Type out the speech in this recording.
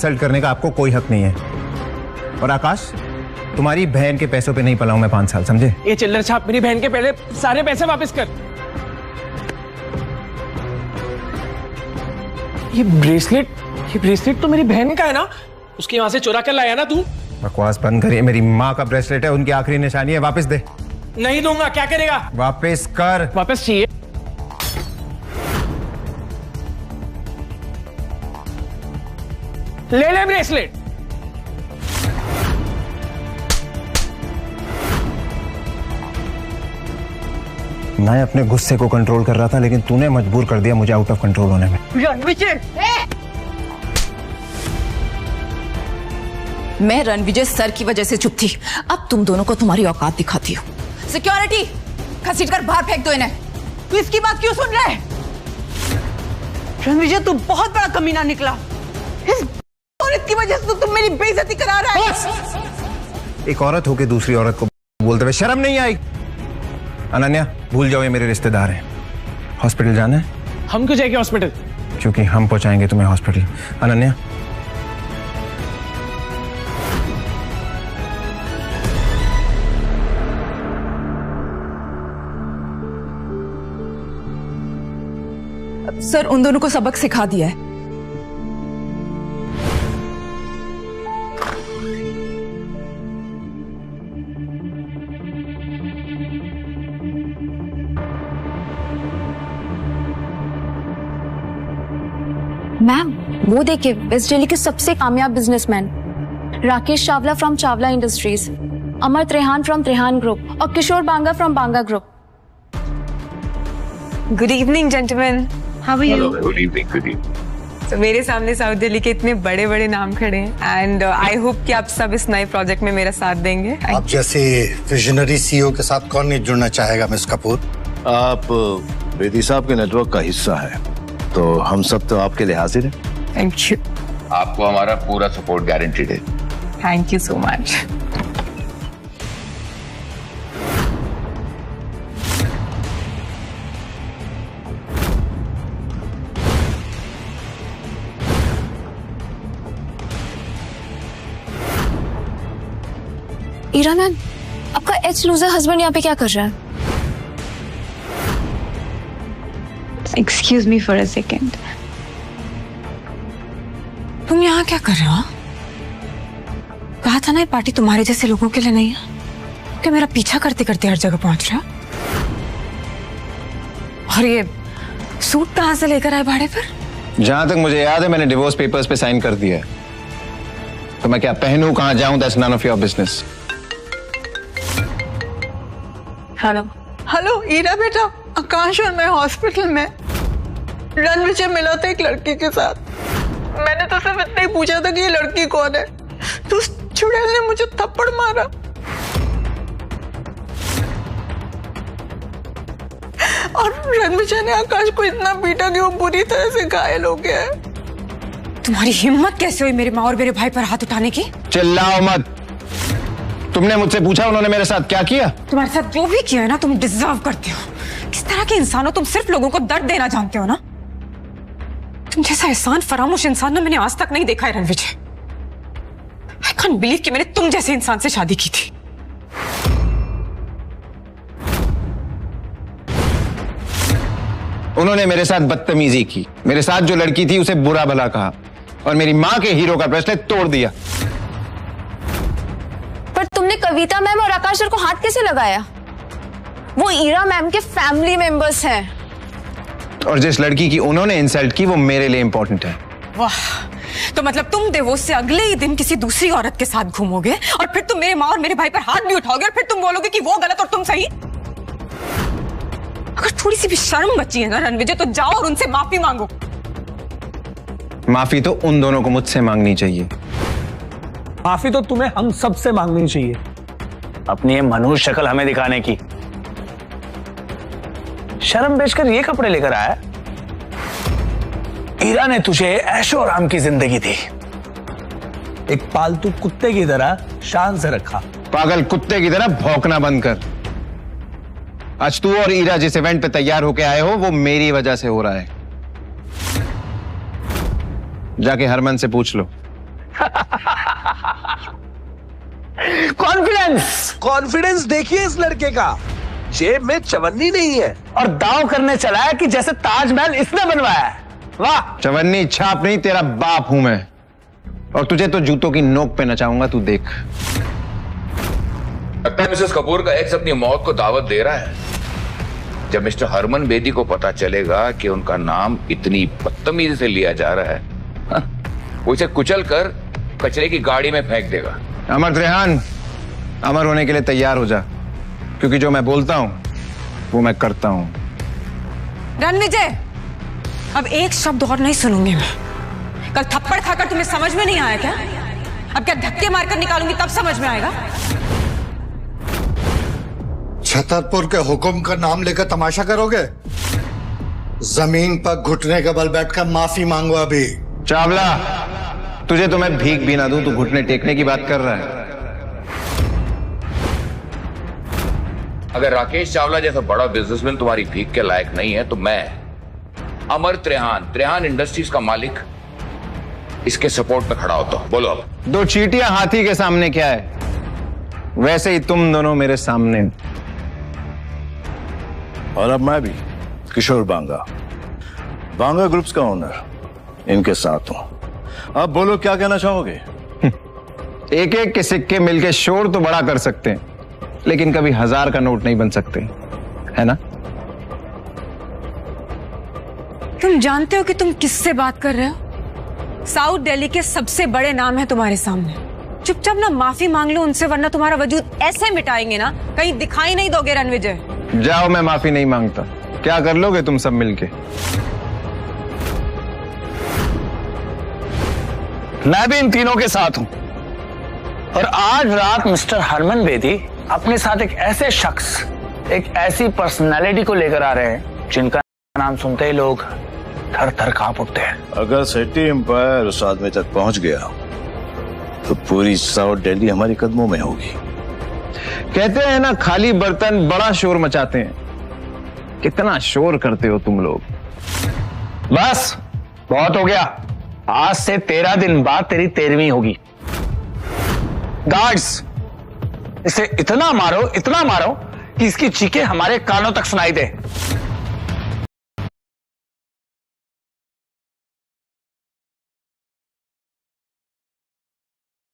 Insult करने का आपको कोई हक नहीं है। और आकाश, तुम्हारी बहन के पैसों पे नहीं पला हूं मैं 5 साल, समझे? ये चिल्लर छाप मेरी बहन के पहले सारे पैसे वापस कर। ये ब्रेसलेट तो मेरी बहन का है ना? उसके वहां से चुरा कर लाया ना तू? बकवास बंद करिए। मेरी माँ का ब्रेसलेट है, उनकी आखिरी निशानी है, वापस दे। नहीं दूंगा। क्या करेगा? वापस कर। वापस चाहिए। ले ले ब्रेसलेट। मैं अपने गुस्से को कंट्रोल कर रहा था, लेकिन तूने मजबूर कर दिया मुझे आउट ऑफ कंट्रोल होने में। मैं रणविजय सर की वजह से चुप थी, अब तुम दोनों को तुम्हारी औकात दिखाती हो। सिक्योरिटी, घसीट कर बाहर फेंक दो इन्हें। तू इसकी बात क्यों सुन रहा है? रणविजय, तू बहुत बड़ा कमीना निकला। इस औरत की वजह से तो तुम मेरी बेइज्जती करा रहा है। एक औरत होके दूसरी औरत को बोलते हुए शर्म नहीं आई? अनन्या, भूल जाओ, ये मेरे रिश्तेदार हैं। हॉस्पिटल जाना है? हम क्यों जाएंगे हॉस्पिटल? क्योंकि हम पहुंचाएंगे तुम्हें हॉस्पिटल। अनन्या, सर, उन दोनों को सबक सिखा दिया है। मैम, वो देखिए, वेस्ट दिल्ली के सबसे कामयाब businessman Rakesh Chawla from Chawla industries, Amar Trehan from Trehan group और Kishore Banga from Banga group. Good evening gentleman, how are you? Good evening. तो मेरे सामने साउथ दिल्ली के इतने बड़े बड़े नाम खड़े हैं एंड आई होप कि आप सब इस नए प्रोजेक्ट में मेरा साथ देंगे। आप जैसे विजनरी सीईओ के साथ कौन नहीं जुड़ना चाहेगा मिस कपूर? आप बेदी साहब के नेटवर्क का हिस्सा है, तो हम सब तो आपके लिए हाजिर हैं। Thank you. आपको हमारा पूरा सपोर्ट गारंटीड है। Thank you so much. Ira ma'am, आपका एच लूजर हस्बैंड यहाँ पे क्या कर रहा है? Excuse me for a second. तुम यहाँ क्या कर रहे हो? कहा था ना ये पार्टी तुम्हारे जैसे लोगों के लिए नहीं है, कि मेरा पीछा करते करते हर जगह पहुंच रहा। और ये सूट कहाँ से लेकर आए भाड़े पर? जहां तक मुझे याद है मैंने डिवोर्स पेपर्स पे साइन कर दिया है, तो मैं क्या पहनूं, कहां जाऊं, that's none of your business. Hello hello Ira बेटा, आकाश और मैं हॉस्पिटल में। रणविजय मिला था एक लड़की के साथ। मैंने तो सिर्फ इतना ही पूछा था कि ये लड़की कौन है, तो उस चुड़ैल ने मुझे थप्पड़ मारा। और रणविजय ने आकाश को इतना पीटा कि वो बुरी तरह से घायल हो गया है। तुम्हारी हिम्मत कैसे हुई मेरी माँ और मेरे भाई पर हाथ उठाने की? चिल्लाओ मत। तुमने मुझसे पूछा उन्होंने मेरे साथ क्या किया? तुम्हारे साथ जो भी किया है ना, तुम डिजर्व करते हो। किस तरह के इंसान हो तुम? सिर्फ लोगों को दर्द देना जानते हो ना। तुम जैसा एहसान फरामोश इंसान ना मैंने आज तक नहीं देखा है रणविजय। आई कांट बिलीव कि मैंने तुम जैसे इंसान से शादी की थी। उन्होंने मेरे साथ बदतमीजी की, मेरे साथ जो लड़की थी उसे बुरा भला कहा और मेरी माँ के हीरो का ब्रेसलेट तोड़ दिया। पर तुमने कविता मैम और आकाश सर को हाथ कैसे लगाया? वो ईरा मैम के फैमिली मेंबर्स हैं। और जिस लड़की की उन्होंने इंसल्ट की वो मेरे लिए इंपॉर्टेंट है। वाह, तो मतलब तुम डिवोर्स से अगले ही दिन किसी दूसरी औरत के साथ घूमोगे और फिर तुम मेरे माँ और मेरे भाई पर हाथ भी उठाओगे और फिर तुम बोलोगे कि वो गलत और तुम सही? अगर थोड़ी सी भी शर्म बची है ना रणविजय, तो जाओ और उनसे माफी मांगो। माफी तो उन दोनों को मुझसे मांगनी चाहिए। माफी तो तुम्हें हम सब से मांगनी चाहिए, अपनी ये मनुष्य शक्ल हमें दिखाने की। शर्म बेचकर ये कपड़े लेकर आया। ईरा ने तुझे ऐशो आराम की जिंदगी दी, एक पालतू कुत्ते की तरह शान से रखा। पागल कुत्ते की तरह भौंकना बंद कर। आज तू और ईरा जिस इवेंट पे तैयार होके आए हो वो मेरी वजह से हो रहा है। जाके हरमन से पूछ लो कॉन्फिडेंस। कॉन्फिडेंस देखिए इस लड़के का, जेब में चवन्नी नहीं है और दांव करने चला है कि जैसे ताजमहल इसने बनवाया है। वाह। चवन्नी छाप नहीं, तेरा बाप हूं मैं, और तुझे तो जूतों की नोक पे नचाऊंगा, तू देख। लगता है मिसेस कपूर का एक्स अपनी मौत को दावत दे रहा है। जब मिस्टर हरमन बेदी को पता चलेगा कि उनका नाम इतनी बदतमीजी से लिया जा रहा है, वो इसे कुचल कर कचरे की गाड़ी में फेंक देगा। अमर त्रेहान, अमर होने के लिए तैयार हो जा, क्योंकि जो मैं बोलता हूं वो मैं करता हूं। रणविजय, अब एक शब्द और नहीं सुनूंगी मैं। कल थप्पड़ खाकर तुम्हें समझ में नहीं आया क्या? अब क्या धक्के मारकर निकालूंगी तब समझ में आएगा? छतरपुर के हुक्म का नाम लेकर तमाशा करोगे? जमीन पर घुटने के बल बैठकर माफी मांगो। अभी चावला, तुझे तो मैं भीख भी ना दूं, तू घुटने टेकने की बात कर रहा है। अगर राकेश चावला जैसा बड़ा बिजनेसमैन तुम्हारी भीख के लायक नहीं है, तो मैं अमर त्रेहान, त्रेहान इंडस्ट्रीज का मालिक, इसके सपोर्ट में खड़ा होता हूं। बोलो अब। दो चींटियां हाथी के सामने क्या है, वैसे ही तुम दोनों मेरे सामने। और अब मैं भी किशोर बांगा, बांगा ग्रुप्स का ओनर, इनके साथ हूं। अब बोलो क्या कहना चाहोगे? एक एक के सिक्के मिलके शोर तो बड़ा कर सकते हैं, लेकिन कभी 1000 का नोट नहीं बन सकते, है ना? तुम जानते हो कि तुम किससे बात कर रहे हो? साउथ दिल्ली के सबसे बड़े नाम है तुम्हारे सामने। चुपचाप ना माफी मांग लो उनसे, वरना तुम्हारा वजूद ऐसे मिटाएंगे ना, कहीं दिखाई नहीं दोगे रणविजय। जाओ, मैं माफी नहीं मांगता। क्या कर लोगे तुम सब मिलके? मैं भी इन तीनों के साथ हूं, और आज रात मिस्टर हरमन बेदी अपने साथ एक ऐसे शख्स, एक ऐसी पर्सनालिटी को लेकर आ रहे हैं जिनका नाम सुनते ही लोग थर थर कांप उठते हैं। अगर सिटी एम्पायर उस आदमी तक पहुंच गया तो पूरी साउथ दिल्ली हमारे कदमों में होगी। कहते हैं ना, खाली बर्तन बड़ा शोर मचाते हैं। कितना शोर करते हो तुम लोग। बस बहुत हो गया। आज से 13 दिन बाद तेरी 13वीं होगी। गार्ड्स, इसे इतना मारो कि इसकी चीखें हमारे कानों तक सुनाई दे।